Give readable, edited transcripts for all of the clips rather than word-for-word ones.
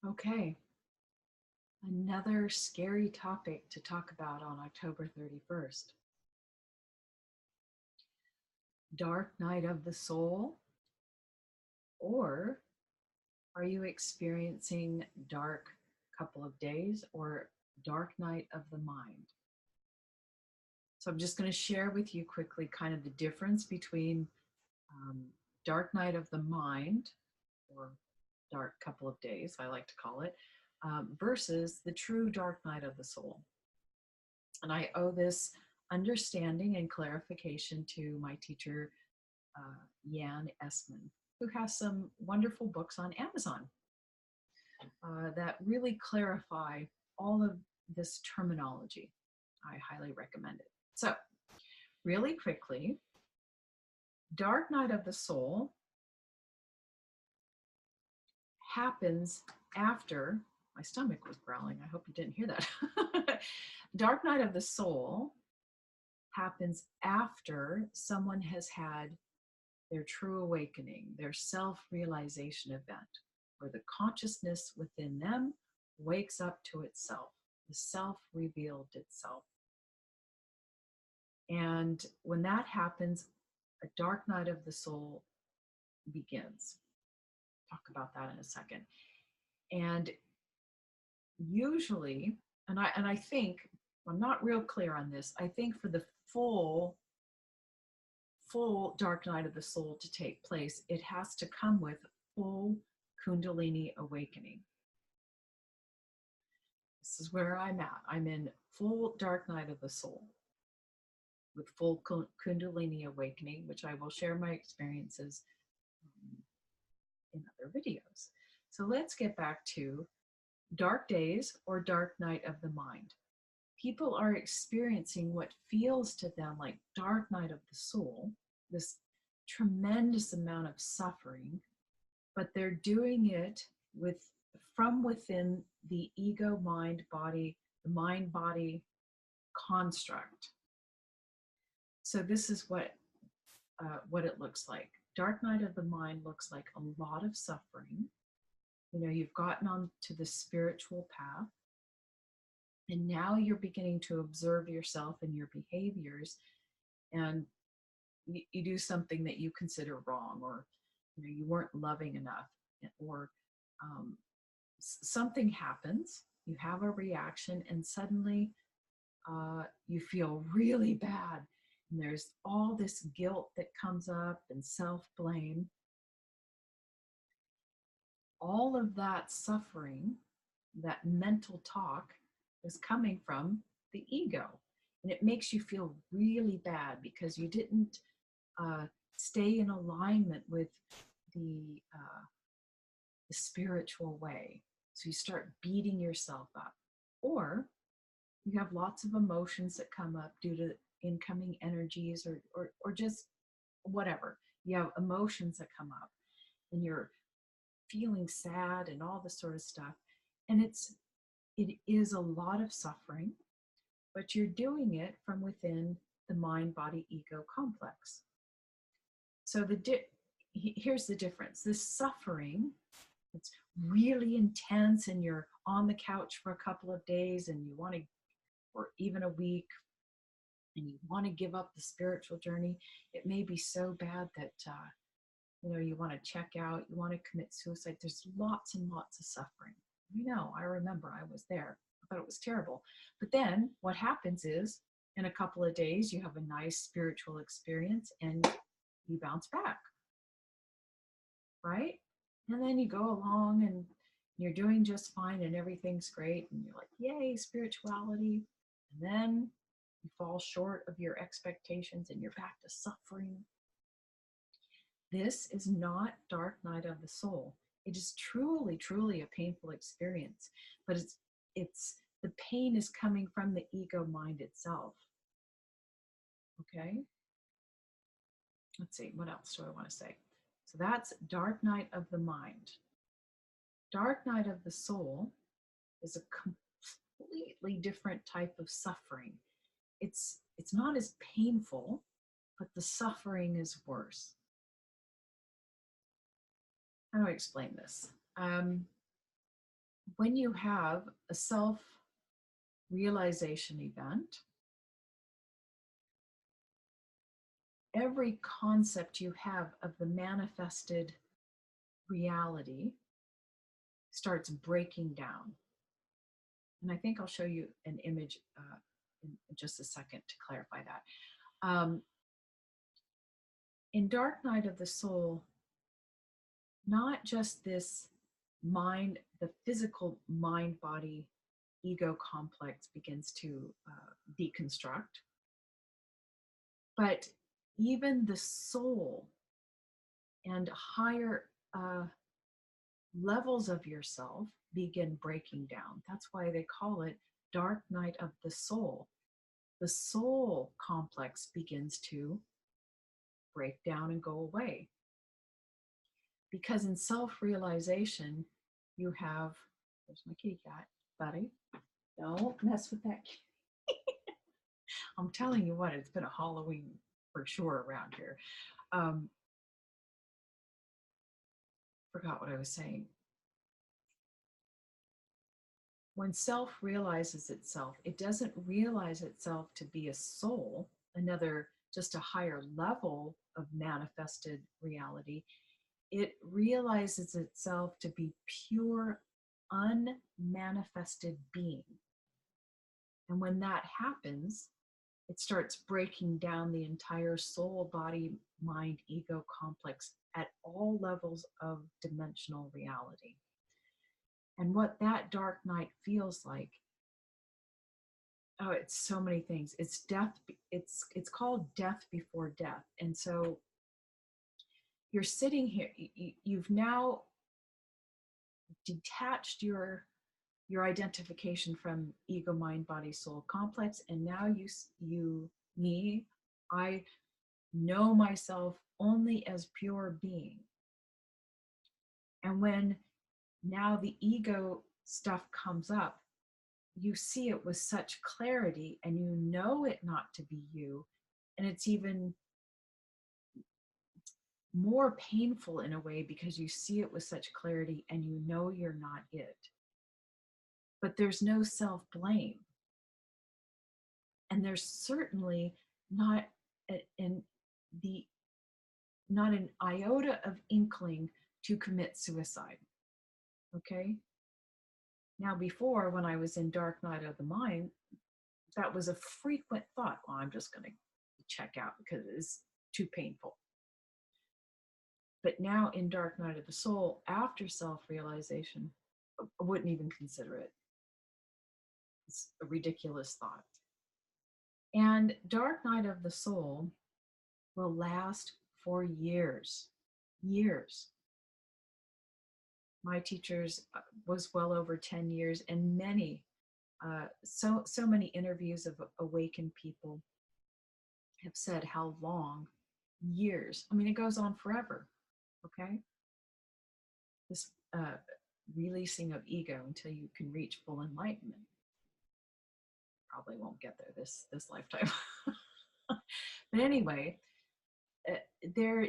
Okay, another scary topic to talk about on October 31st. Dark night of the soul, or are you experiencing dark couple of days or dark night of the mind? So I'm just going to share with you quickly kind of the difference between um, dark night of the mind, or dark couple of days, I like to call it, versus the true dark night of the soul. And I owe this understanding and clarification to my teacher, Jan Esman, who has some wonderful books on Amazon that really clarify all of this terminology. I highly recommend it. So, really quickly, Dark Night of the Soul happens after my stomach was growling. I hope you didn't hear that. Dark Night of the Soul happens after someone has had their true awakening, their self realization event, where the consciousness within them wakes up to itself, the self revealed itself. And when that happens, a dark night of the soul begins. Talk about that in a second. And usually, and I think I'm not real clear on this. I think for the full dark night of the soul to take place, it has to come with full Kundalini awakening. This is where I'm at. I'm in full dark night of the soul with full Kundalini awakening, which I will share my experiences in other videos. So let's get back to dark days or dark night of the mind. People are experiencing what feels to them like dark night of the soul, this tremendous amount of suffering, but they're doing it from within the ego mind body, the mind body construct. So this is what it looks like. Dark night of the mind looks like a lot of suffering. You know, you've gotten on to the spiritual path, and now you're beginning to observe yourself and your behaviors, and you do something that you consider wrong, or you weren't loving enough, or something happens, you have a reaction, and suddenly you feel really bad. And there's all this guilt that comes up and self blame. All of that suffering, that mental talk, is coming from the ego. And it makes you feel really bad because you didn't uh, stay in alignment with the, uh, the spiritual way. So you start beating yourself up. Or you have lots of emotions that come up due to incoming energies, or just whatever. You have emotions that come up and you're feeling sad and all this sort of stuff. And it is a lot of suffering, but you're doing it from within the mind body ego complex. So here's the difference. This suffering, it's really intense, and you're on the couch for a couple of days and you want to, or even a week, and you want to give up the spiritual journey. It may be so bad that you want to check out, you want to commit suicide. There's lots and lots of suffering. I remember I was there. I thought it was terrible. But then what happens is, in a couple of days, you have a nice spiritual experience and you bounce back, right? And then you go along and you're doing just fine and everything's great. And you're like, yay, spirituality. And then you fall short of your expectations and you're back to suffering. This is not dark night of the soul. It is truly, truly a painful experience, but it's the pain is coming from the ego mind itself. Okay. Let's see, what else do I want to say? So that's dark night of the mind. Dark night of the soul is a completely different type of suffering. It's not as painful, but the suffering is worse. How do I explain this? when you have a self realization event, every concept you have of the manifested reality starts breaking down. And I think I'll show you an image in just a second to clarify that. In Dark Night of the Soul, not just this mind, the physical mind body ego complex begins to deconstruct, but even the soul and higher levels of yourself begin breaking down. That's why they call it Dark Night of the Soul. The soul complex begins to break down and go away. Because in self realization, you have, there's my kitty cat, buddy. Don't mess with that. I'm telling you what, it's been a Halloween for sure around here. Um, Forgot what I was saying. When self realizes itself, it doesn't realize itself to be a soul, another, just a higher level of manifested reality. It realizes itself to be pure, unmanifested being. And when that happens, it starts breaking down the entire soul, body, mind, ego complex at all levels of dimensional reality. And what that dark night feels like, oh, it's so many things. It's death. It's called death before death. And so you're sitting here. You've now detached your identification from ego, mind, body, soul complex, and now me, I know myself only as pure being. And when now the ego stuff comes up, you see it with such clarity and you know it not to be you. And it's even more painful in a way because you see it with such clarity and you know you're not it. But there's no self blame. And there's certainly not an, the, not an iota of inkling to commit suicide. Okay? Now, before, when I was in Dark Night of the Mind, that was a frequent thought. Well, I'm just going to check out because it's too painful. But now in Dark Night of the Soul, after self-realization, I wouldn't even consider it. It's a ridiculous thought. And Dark Night of the Soul will last for years, years. My teachers was well over 10 years, and many, so many interviews of awakened people have said how long, years. I mean, it goes on forever. Okay, this releasing of ego until you can reach full enlightenment. Probably won't get there this lifetime. But anyway, there,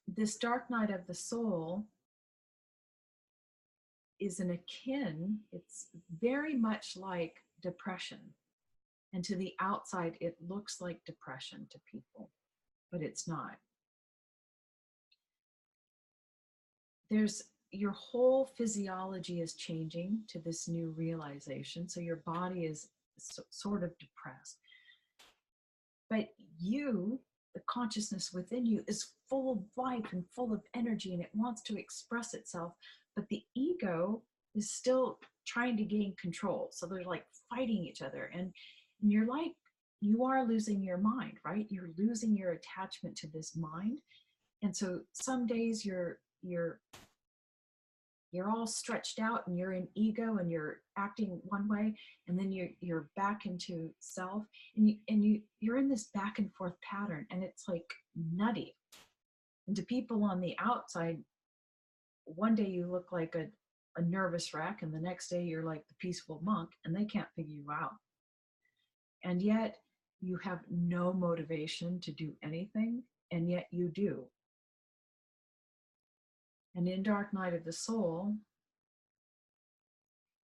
this dark night of the soul is an akin. It's very much like depression, and to the outside, it looks like depression to people, but it's not. There's your whole physiology is changing to this new realization. So your body is sort of depressed. But you, the consciousness within you, is full of life and full of energy and it wants to express itself. But the ego is still trying to gain control. So they're like fighting each other. And you're like, you are losing your mind, right? You're losing your attachment to this mind. And so some days you're all stretched out and you're in ego and you're acting one way, and then you're back into self, and you're in this back and forth pattern, and it's like nutty. And to people on the outside, one day you look like a nervous wreck, and the next day you're like the peaceful monk, and they can't figure you out. And yet you have no motivation to do anything, and yet you do. And in Dark Night of the Soul,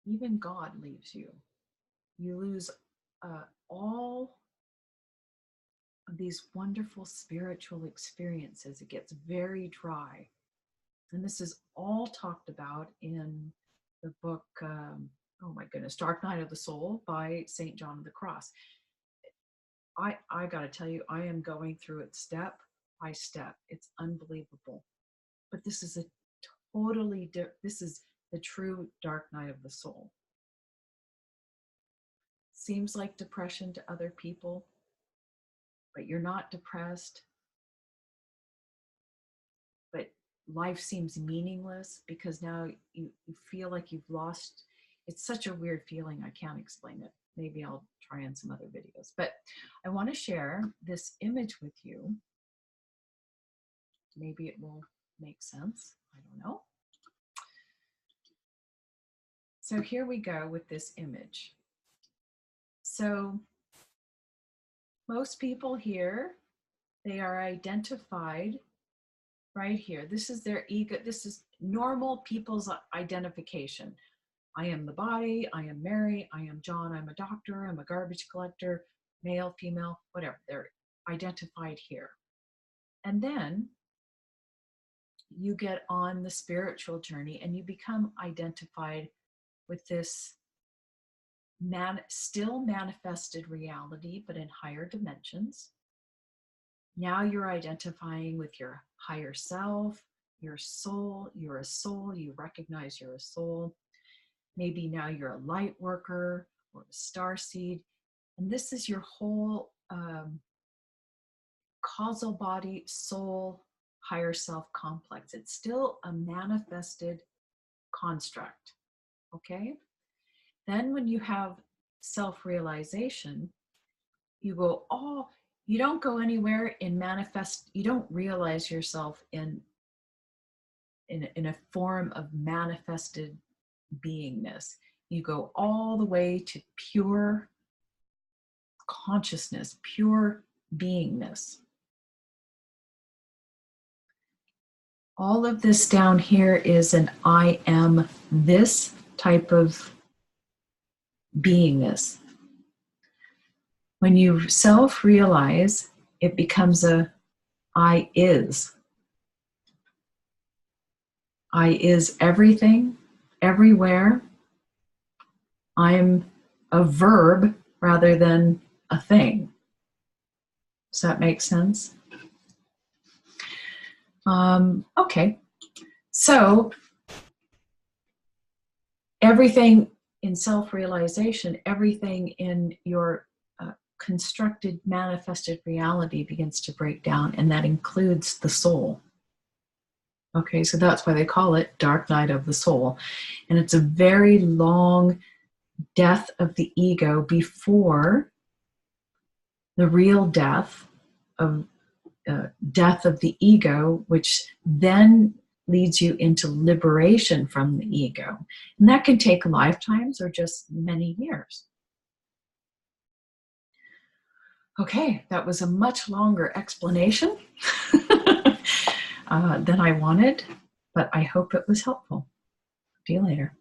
Even God leaves you. You lose all of these wonderful spiritual experiences. It gets very dry. And this is all talked about in the book, oh my goodness, Dark Night of the Soul by St. John of the Cross. I got to tell you, I am going through it step by step. It's unbelievable. But this is a totally different, this is the true dark night of the soul. Seems like depression to other people, but you're not depressed. But life seems meaningless because now you feel like you've lost. It's such a weird feeling. I can't explain it. Maybe I'll try in some other videos. But I want to share this image with you. Maybe it will make sense. I don't know. So here we go with this image. So most people here, they are identified right here. This is their ego. This is normal people's identification. I am the body, I am Mary, I am John, I'm a doctor, I'm a garbage collector, male, female, whatever. They're identified here. And then you get on the spiritual journey and you become identified with this still manifested reality, but in higher dimensions. Now you're identifying with your higher self, your soul. You're a soul. You recognize you're a soul. Maybe now you're a light worker or a star seed. And this is your whole causal body, soul, higher self complex. It's still a manifested construct. Okay? Then when you have self-realization, you go, oh, you don't go anywhere in manifest, you don't realize yourself in a form of manifested beingness. You go all the way to pure consciousness, pure beingness. All of this down here is an I am this type of beingness. When you self-realize, it becomes a I is. I is everything, everywhere. I'm a verb rather than a thing. Does that make sense? Okay. So everything in self-realization, everything in your constructed, manifested reality begins to break down, and that includes the soul. Okay, so that's why they call it Dark Night of the Soul. And it's a very long death of the ego before the real death of the ego, which then leads you into liberation from the ego. And that can take lifetimes or just many years. Okay, that was a much longer explanation than I wanted, but I hope it was helpful. See you later.